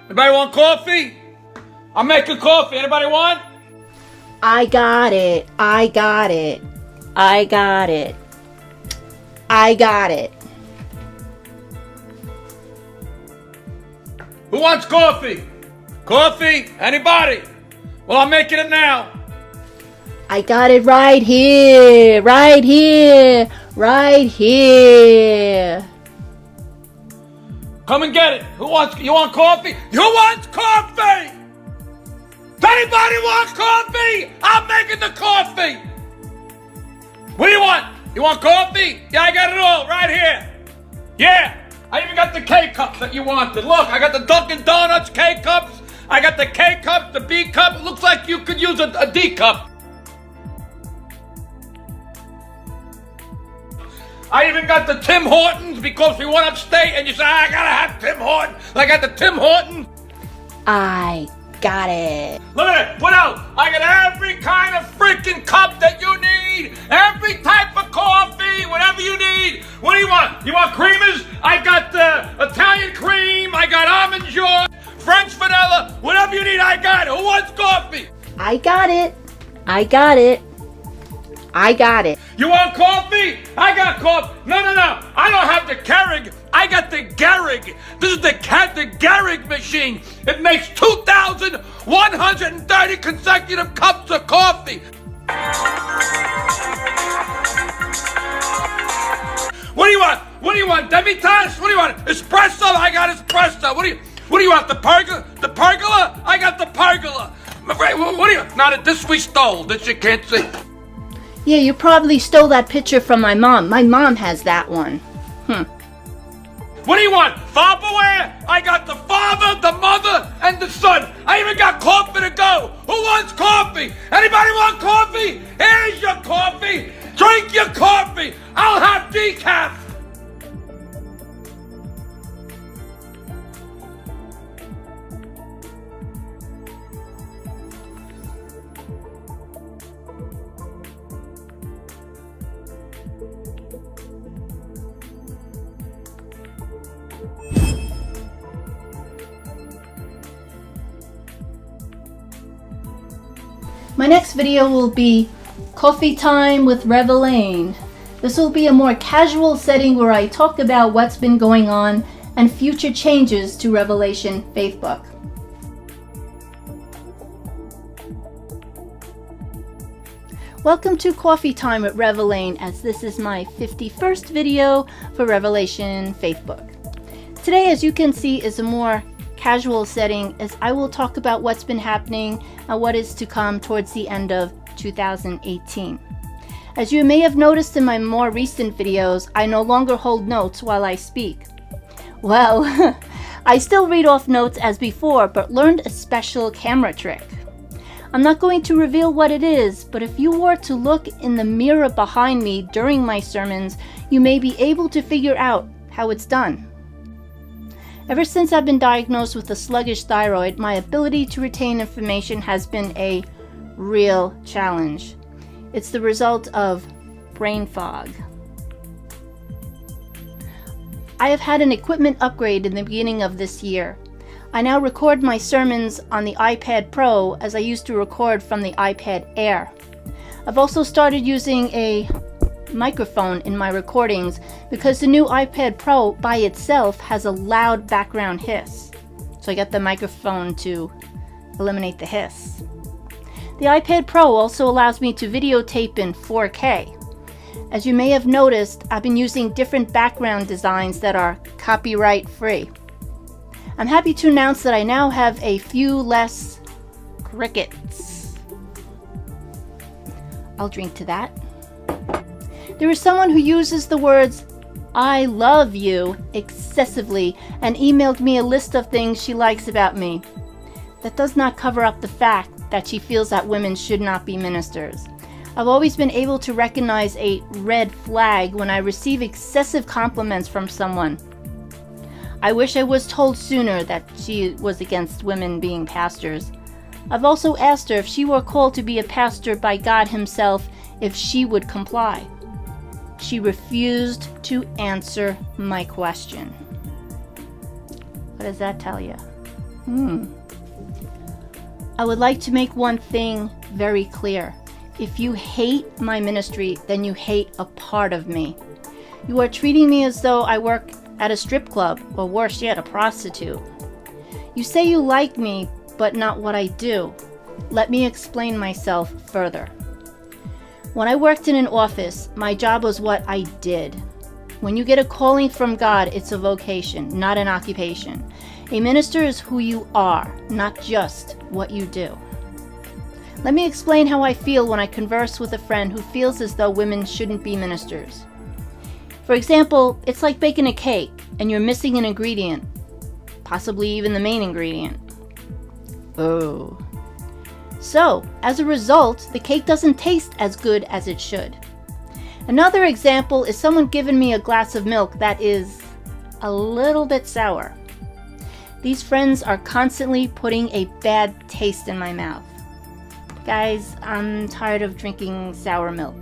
Anybody want coffee? I'm making coffee. Anybody want? I got it. I got it. I got it. I got it. Who wants coffee? Coffee? Anybody? Well, I'm making it now. I got it right here. Right here. Right here. Come and get it. You want coffee? Who wants coffee? Does anybody want coffee? I'm making the coffee. What do you want? You want coffee? Yeah, I got it all right here. Yeah, I even got the K-cups that you wanted. Look, I got the Dunkin' Donuts K-cups. I got the K-cup, the B-cup. It looks like you could use a D-cup. I even got the Tim Hortons because we went upstate and you said, I gotta have Tim Hortons. I got the Tim Hortons. I got it. Look at it. What else? I got every kind of freaking cup that you need. Every type of coffee, whatever you need. What do you want? You want creamers? I got the Italian cream. I got almond joy, French vanilla. Whatever you need, I got it. Who wants coffee? I got it. I got it. I got it. You want coffee? I got coffee. No. I don't have the Keurig. I got the Gehrig. This is the Gehrig machine. It makes 2,130 consecutive cups of coffee. What do you want? What do you want? Demi-tasse? What do you want? Espresso? I got espresso. What do you want? The pergola? The pergola? I got the pergola. What do you? Not this we stole. This you can't see. Yeah, you probably stole that picture from my mom. My mom has that one. What do you want? Farberware? I got the father, the mother, and the son. I even got coffee to go. Who wants coffee? Anybody want coffee? Here's your coffee. Drink your coffee. I'll have decaf. My next video will be Coffee Time with Elaine. This will be a more casual setting where I talk about what's been going on and future changes to Revelation Faithbook. Welcome to Coffee Time with Elaine, as this is my 51st video for Revelation Faithbook. Today, as you can see, is a more casual setting as I will talk about what's been happening and what is to come towards the end of 2018. As you may have noticed in my more recent videos, I no longer hold notes while I speak. Well, I still read off notes as before, but learned a special camera trick. I'm not going to reveal what it is, but if you were to look in the mirror behind me during my sermons, you may be able to figure out how it's done. Ever since I've been diagnosed with a sluggish thyroid, my ability to retain information has been a real challenge. It's the result of brain fog. I have had an equipment upgrade in the beginning of this year. I now record my sermons on the iPad Pro as I used to record from the iPad Air. I've also started using a microphone in my recordings because the new iPad Pro by itself has a loud background hiss. So I got the microphone to eliminate the hiss. The iPad Pro also allows me to videotape in 4K. As you may have noticed, I've been using different background designs that are copyright free. I'm happy to announce that I now have a few less crickets. I'll drink to that. There is someone who uses the words "I love you" excessively and emailed me a list of things she likes about me. That does not cover up the fact that she feels that women should not be ministers. I've always been able to recognize a red flag when I receive excessive compliments from someone. I wish I was told sooner that she was against women being pastors. I've also asked her if she were called to be a pastor by God Himself, if she would comply. She refused to answer my question. What does that tell you? I would like to make one thing very clear. If you hate my ministry, then you hate a part of me. You are treating me as though I work at a strip club, or worse yet, a prostitute. You say you like me, but not what I do. Let me explain myself further. When I worked in an office, my job was what I did. When you get a calling from God, it's a vocation, not an occupation. A minister is who you are, not just what you do. Let me explain how I feel when I converse with a friend who feels as though women shouldn't be ministers. For example, it's like baking a cake and you're missing an ingredient, possibly even the main ingredient. Oh. So, as a result, the cake doesn't taste as good as it should. Another example is someone giving me a glass of milk that is a little bit sour. These friends are constantly putting a bad taste in my mouth. Guys, I'm tired of drinking sour milk.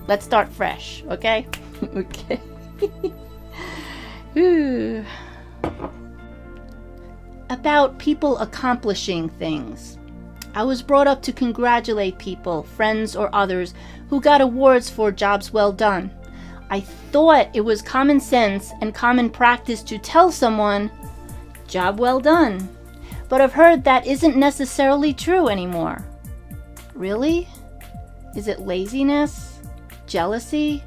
Let's start fresh, okay? Okay. About people accomplishing things. I was brought up to congratulate people, friends or others, who got awards for jobs well done. I thought it was common sense and common practice to tell someone, "Job well done." But I've heard that isn't necessarily true anymore. Really? Is it laziness? Jealousy?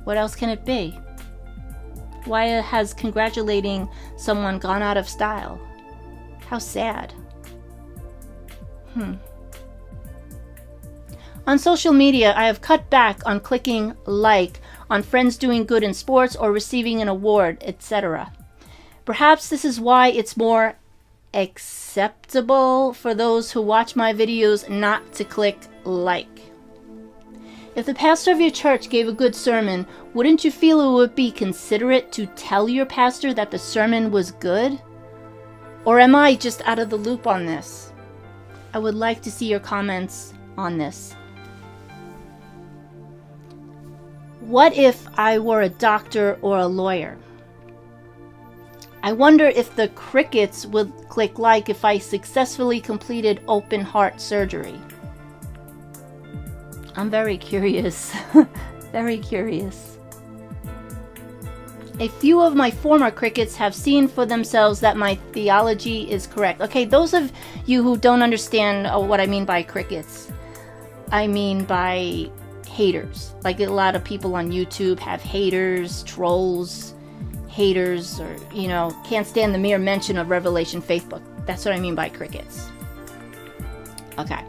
What else can it be? Why has congratulating someone gone out of style? How sad. On social media, I have cut back on clicking like on friends doing good in sports or receiving an award, etc. Perhaps this is why it's more acceptable for those who watch my videos not to click like. If the pastor of your church gave a good sermon, wouldn't you feel it would be considerate to tell your pastor that the sermon was good? Or am I just out of the loop on this? I would like to see your comments on this. What if I were a doctor or a lawyer? I wonder if the crickets would click like if I successfully completed open heart surgery. I'm very curious. Very curious. A few of my former crickets have seen for themselves that my theology is correct. Okay, those of you who don't understand what I mean by crickets, I mean by haters. Like a lot of people on YouTube have haters, trolls, haters, or, can't stand the mere mention of Revelation Faithbook. That's what I mean by crickets. Okay,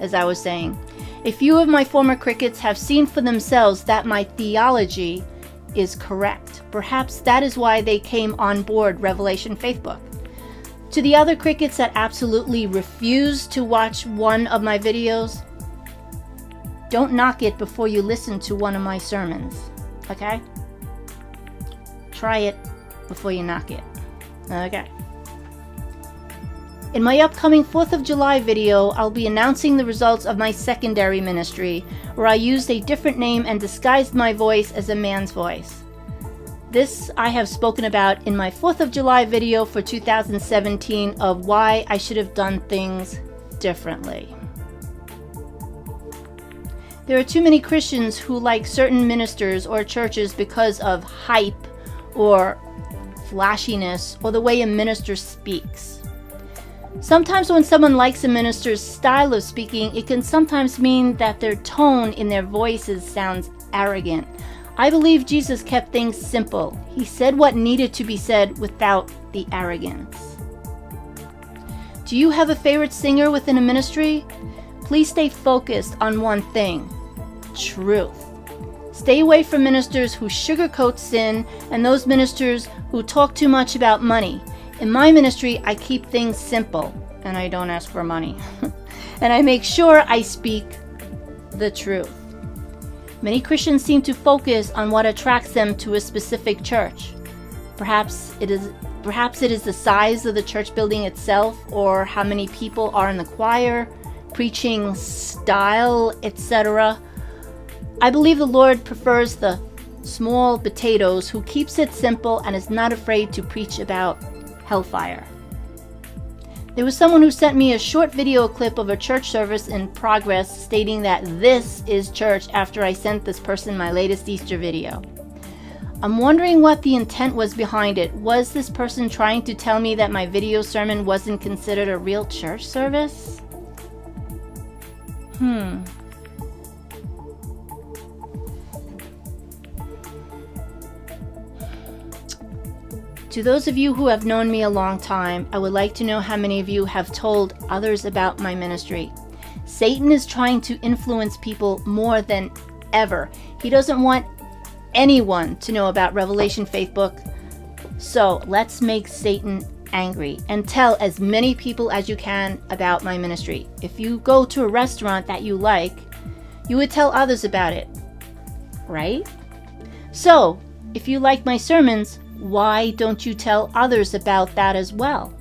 as I was saying, a few of my former crickets have seen for themselves that my theology is correct. Perhaps that is why they came on board Revelation Faithbook. To the other crickets that absolutely refuse to watch one of my videos, don't knock it before you listen to one of my sermons, okay? Try it before you knock it, okay? In my upcoming 4th of July video, I'll be announcing the results of my secondary ministry, where I used a different name and disguised my voice as a man's voice. This I have spoken about in my 4th of July video for 2017 of why I should have done things differently. There are too many Christians who like certain ministers or churches because of hype or flashiness or the way a minister speaks. Sometimes when someone likes a minister's style of speaking, it can sometimes mean that their tone in their voices sounds arrogant. I believe Jesus kept things simple. He said what needed to be said without the arrogance. Do you have a favorite singer within a ministry? Please stay focused on one thing: truth. Stay away from ministers who sugarcoat sin and those ministers who talk too much about money. In my ministry, I keep things simple, and I don't ask for money. And I make sure I speak the truth. Many Christians seem to focus on what attracts them to a specific church. Perhaps it is the size of the church building itself, or how many people are in the choir, preaching style, etc. I believe the Lord prefers the small potatoes who keeps it simple and is not afraid to preach about hellfire. There was someone who sent me a short video clip of a church service in progress stating that this is church after I sent this person my latest Easter video. I'm wondering what the intent was behind it. Was this person trying to tell me that my video sermon wasn't considered a real church service? To those of you who have known me a long time, I would like to know how many of you have told others about my ministry. Satan is trying to influence people more than ever. He doesn't want anyone to know about Revelation Faithbook. So let's make Satan angry and tell as many people as you can about my ministry. If you go to a restaurant that you like, you would tell others about it, right? So if you like my sermons, why don't you tell others about that as well?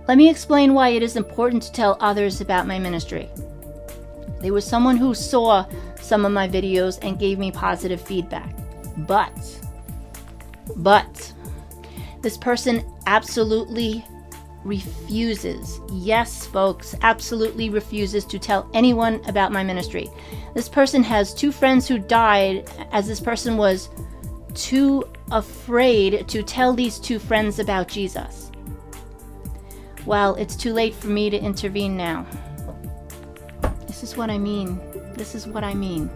Let me explain why it is important to tell others about my ministry. There was someone who saw some of my videos and gave me positive feedback. But this person absolutely refuses, yes folks, absolutely refuses to tell anyone about my ministry. This person has 2 friends who died, as this person was too afraid to tell these 2 friends about Jesus. Well, it's too late for me to intervene now. This is what I mean. This is what I mean.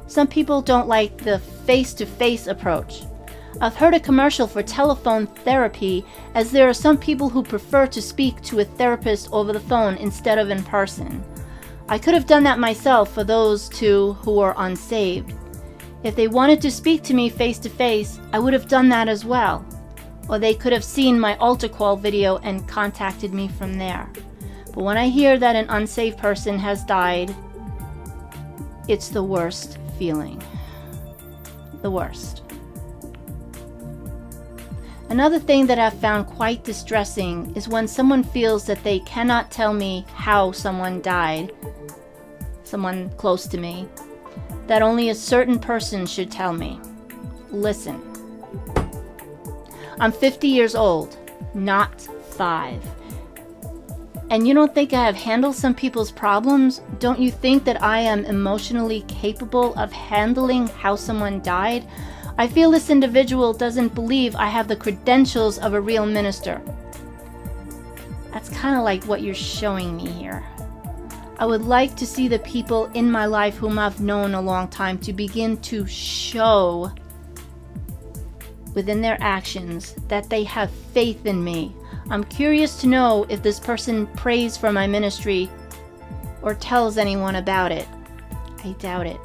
Some people don't like the face-to-face approach. I've heard a commercial for telephone therapy, as there are some people who prefer to speak to a therapist over the phone instead of in person. I could have done that myself for those 2 who are unsaved. If they wanted to speak to me face-to-face, I would have done that as well. Or they could have seen my altar call video and contacted me from there. But when I hear that an unsaved person has died, it's the worst feeling. The worst. Another thing that I've found quite distressing is when someone feels that they cannot tell me how someone died, someone close to me, that only a certain person should tell me. Listen. I'm 50 years old, not 5. And you don't think I have handled some people's problems? Don't you think that I am emotionally capable of handling how someone died? I feel this individual doesn't believe I have the credentials of a real minister. That's kind of like what you're showing me here. I would like to see the people in my life whom I've known a long time to begin to show within their actions that they have faith in me. I'm curious to know if this person prays for my ministry or tells anyone about it. I doubt it.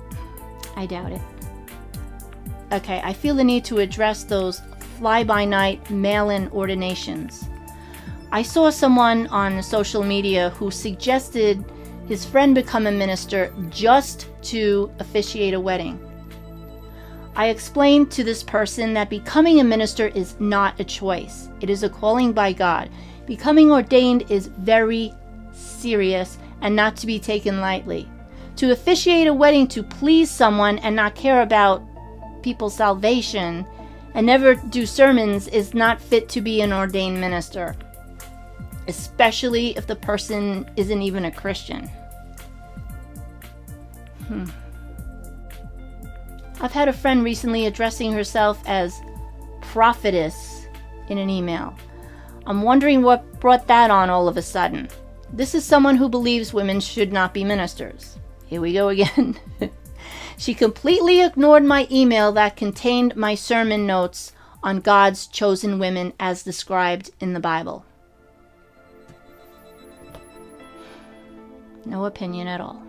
I doubt it. Okay, I feel the need to address those fly-by-night mail-in ordinations. I saw someone on social media who suggested his friend become a minister just to officiate a wedding. I explained to this person that becoming a minister is not a choice. It is a calling by God. Becoming ordained is very serious and not to be taken lightly. To officiate a wedding to please someone and not care about people's salvation and never do sermons is not fit to be an ordained minister, especially if the person isn't even a Christian. I've had a friend recently addressing herself as prophetess in an email. I'm wondering what brought that on all of a sudden. This is someone who believes women should not be ministers. Here we go again. She completely ignored my email that contained my sermon notes on God's chosen women as described in the Bible. No opinion at all.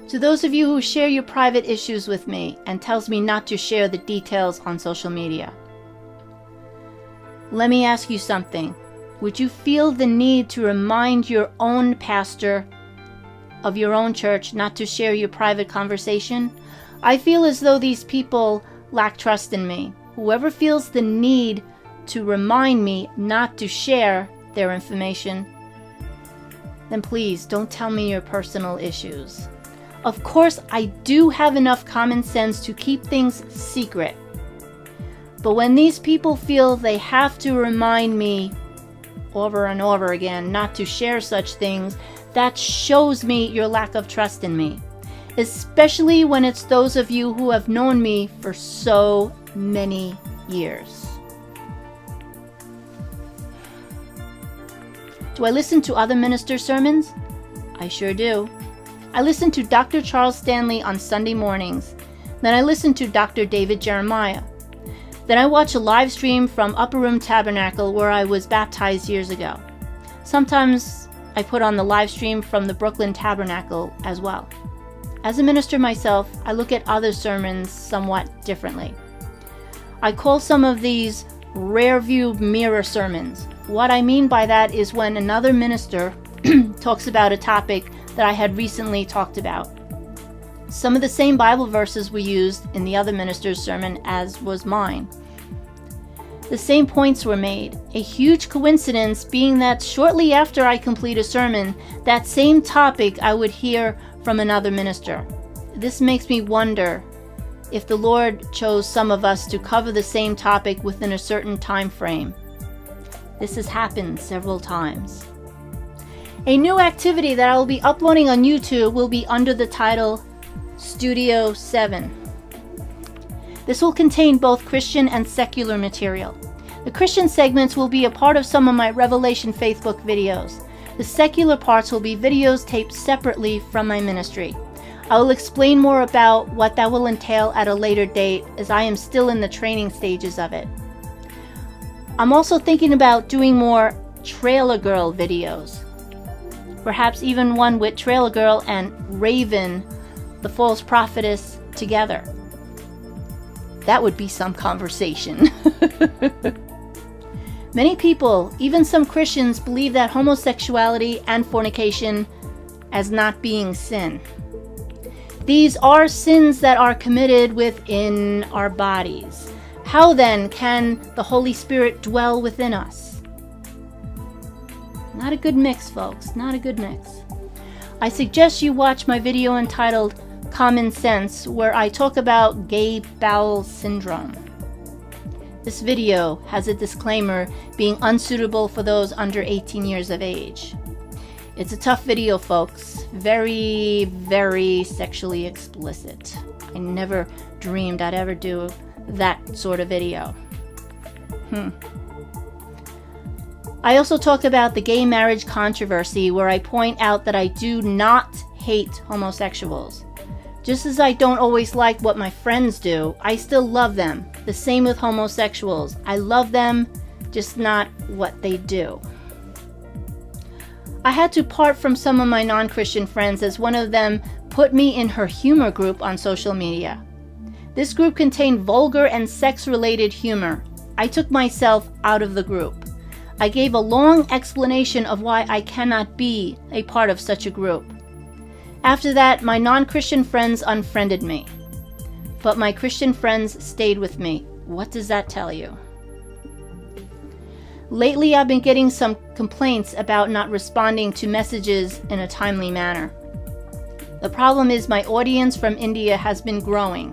To those of you who share your private issues with me and tells me not to share the details on social media, let me ask you something. Would you feel the need to remind your own pastor of your own church not to share your private conversation? I feel as though these people lack trust in me. Whoever feels the need to remind me not to share their information, then please don't tell me your personal issues. Of course, I do have enough common sense to keep things secret. But when these people feel they have to remind me over and over again not to share such things, that shows me your lack of trust in me. Especially when it's those of you who have known me for so many years. Do I listen to other ministers' sermons? I sure do. I listen to Dr. Charles Stanley on Sunday mornings. Then I listen to Dr. David Jeremiah. Then I watch a live stream from Upper Room Tabernacle where I was baptized years ago. Sometimes I put on the live stream from the Brooklyn Tabernacle as well. As a minister myself, I look at other sermons somewhat differently. I call some of these rear view mirror sermons. What I mean by that is when another minister talks about a topic that I had recently talked about. Some of the same Bible verses were used in the other minister's sermon as was mine. The same points were made. A huge coincidence being that shortly after I complete a sermon, that same topic I would hear from another minister. This makes me wonder if the Lord chose some of us to cover the same topic within a certain time frame. This has happened several times. A new activity that I will be uploading on YouTube will be under the title Studio 7. This will contain both Christian and secular material. The Christian segments will be a part of some of my Revelation Faithbook videos. The secular parts will be videos taped separately from my ministry. I will explain more about what that will entail at a later date, as I am still in the training stages of it. I'm also thinking about doing more Trailer Girl videos. Perhaps even one with Trailer Girl and Raven, the false prophetess, together. That would be some conversation. Many people, even some Christians, believe that homosexuality and fornication as not being sin. These are sins that are committed within our bodies. How then can the Holy Spirit dwell within us? Not a good mix, folks. Not a good mix. I suggest you watch my video entitled Common Sense, where I talk about gay bowel syndrome. This video has a disclaimer being unsuitable for those under 18 years of age. It's a tough video, folks. Very, very sexually explicit. I never dreamed I'd ever do that sort of video. I also talk about the gay marriage controversy, where I point out that I do not hate homosexuals. Just as I don't always like what my friends do, I still love them. The same with homosexuals. I love them, just not what they do. I had to part from some of my non-Christian friends as one of them put me in her humor group on social media. This group contained vulgar and sex-related humor. I took myself out of the group. I gave a long explanation of why I cannot be a part of such a group. After that, my non-Christian friends unfriended me. But my Christian friends stayed with me. What does that tell you? Lately, I've been getting some complaints about not responding to messages in a timely manner. The problem is my audience from India has been growing,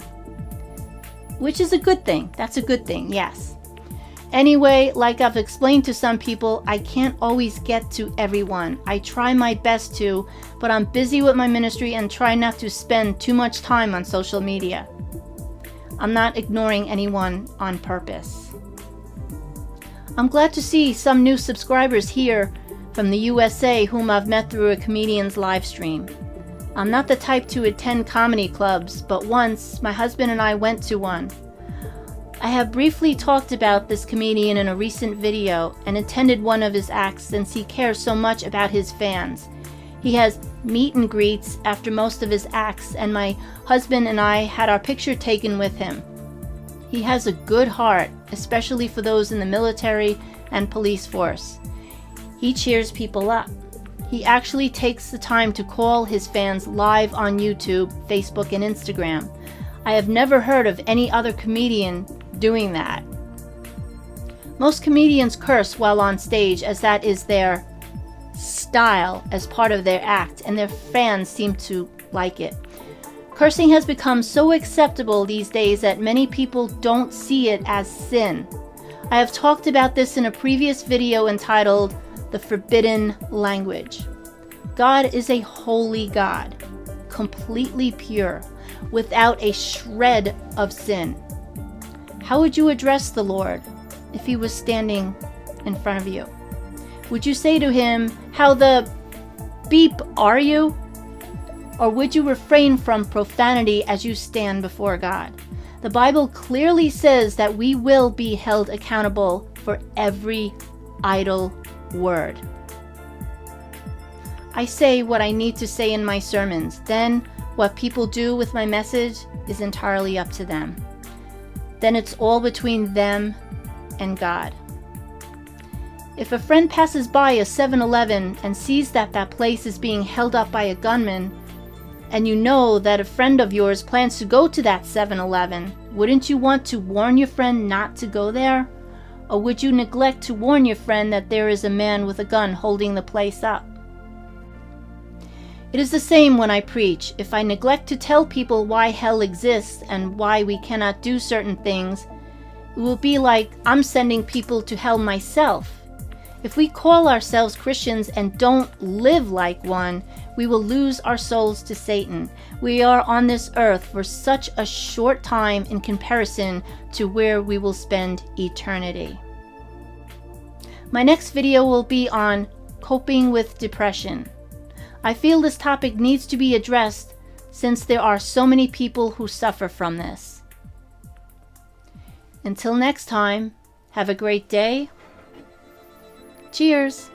which is a good thing. That's a good thing, yes. Anyway, like I've explained to some people, I can't always get to everyone. I try my best to, but I'm busy with my ministry and try not to spend too much time on social media. I'm not ignoring anyone on purpose. I'm glad to see some new subscribers here from the USA whom I've met through a comedian's live stream. I'm not the type to attend comedy clubs, but once my husband and I went to one. I have briefly talked about this comedian in a recent video and attended one of his acts since he cares so much about his fans. He has meet and greets after most of his acts, and my husband and I had our picture taken with him. He has a good heart, especially for those in the military and police force. He cheers people up. He actually takes the time to call his fans live on YouTube, Facebook, and Instagram. I have never heard of any other comedian doing that. Most comedians curse while on stage, as that is their style as part of their act, and their fans seem to like it. Cursing has become so acceptable these days that many people don't see it as sin. I have talked about this in a previous video entitled The Forbidden Language. God is a holy God, completely pure, without a shred of sin. How would you address the Lord if he was standing in front of you? Would you say to him, "How the beep are you?" Or would you refrain from profanity as you stand before God? The Bible clearly says that we will be held accountable for every idle word. I say what I need to say in my sermons. Then what people do with my message is entirely up to them. Then it's all between them and God. If a friend passes by a 7-Eleven and sees that that place is being held up by a gunman, and you know that a friend of yours plans to go to that 7-Eleven, wouldn't you want to warn your friend not to go there? Or would you neglect to warn your friend that there is a man with a gun holding the place up? It is the same when I preach. If I neglect to tell people why hell exists and why we cannot do certain things, it will be like I'm sending people to hell myself. If we call ourselves Christians and don't live like one, we will lose our souls to Satan. We are on this earth for such a short time in comparison to where we will spend eternity. My next video will be on coping with depression. I feel this topic needs to be addressed since there are so many people who suffer from this. Until next time, have a great day. Cheers!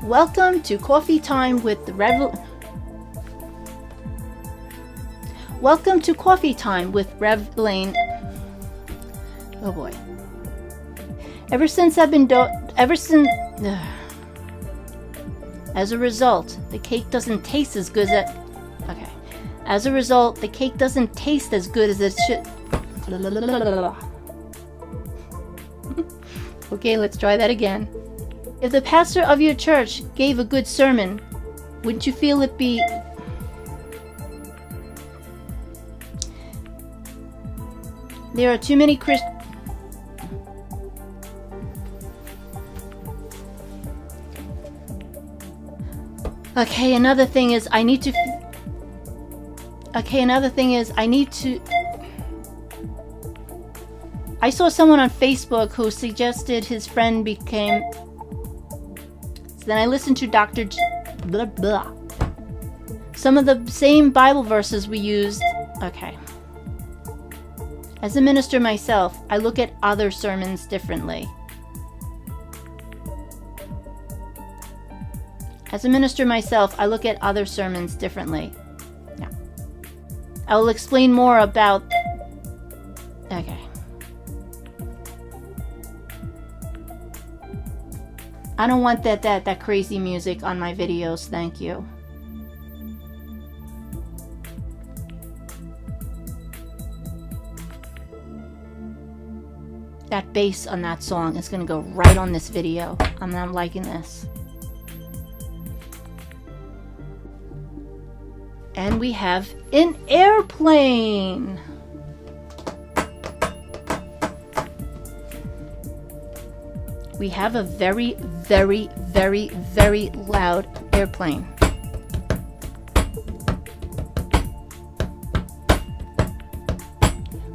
Welcome to Coffee Time with the Welcome to Coffee Time with Elaine. Oh boy. As a result, the cake doesn't taste as good as As a result, the cake doesn't taste as good as it should. Okay, let's try that again. If the pastor of your church gave a good sermon, wouldn't you feel it be... There are too many Christians. Okay, another thing is I need to... I saw someone on Facebook who suggested his friend became... So then I listened to Dr. Blah, blah. Some of the same Bible verses we used... Okay. As a minister myself, I look at other sermons differently. As a minister myself, I look at other sermons differently. Yeah. I will explain more about... Okay. I don't want that crazy music on my videos, thank you. That bass on that song is gonna go right on this video. I'm not liking this. And we have an airplane. We have a very, very, very, very loud airplane.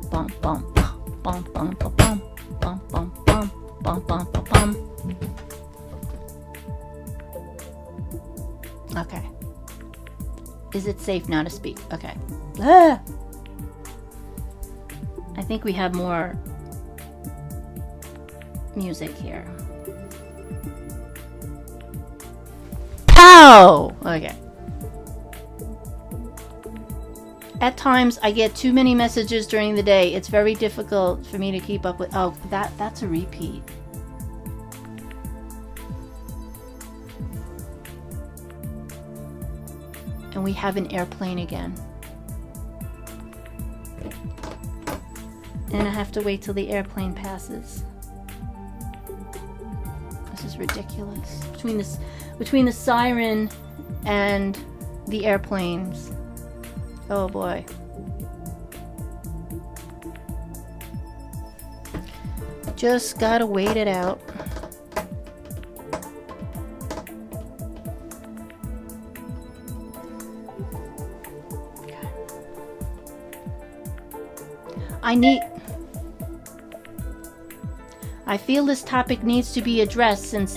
Bum, bum, bum, bum, bum, bum, bum, bum, bum, bum, bum, bum, bum. Okay. Is it safe now to speak? Okay. Ah! I think we have more music here. Pow! Okay. At times, I get too many messages during the day. It's very difficult for me to keep up with... Oh, that's a repeat. And we have an airplane again. And I have to wait till the airplane passes. This is ridiculous. Between the siren and the airplanes. Oh boy. Just gotta wait it out. I feel this topic needs to be addressed since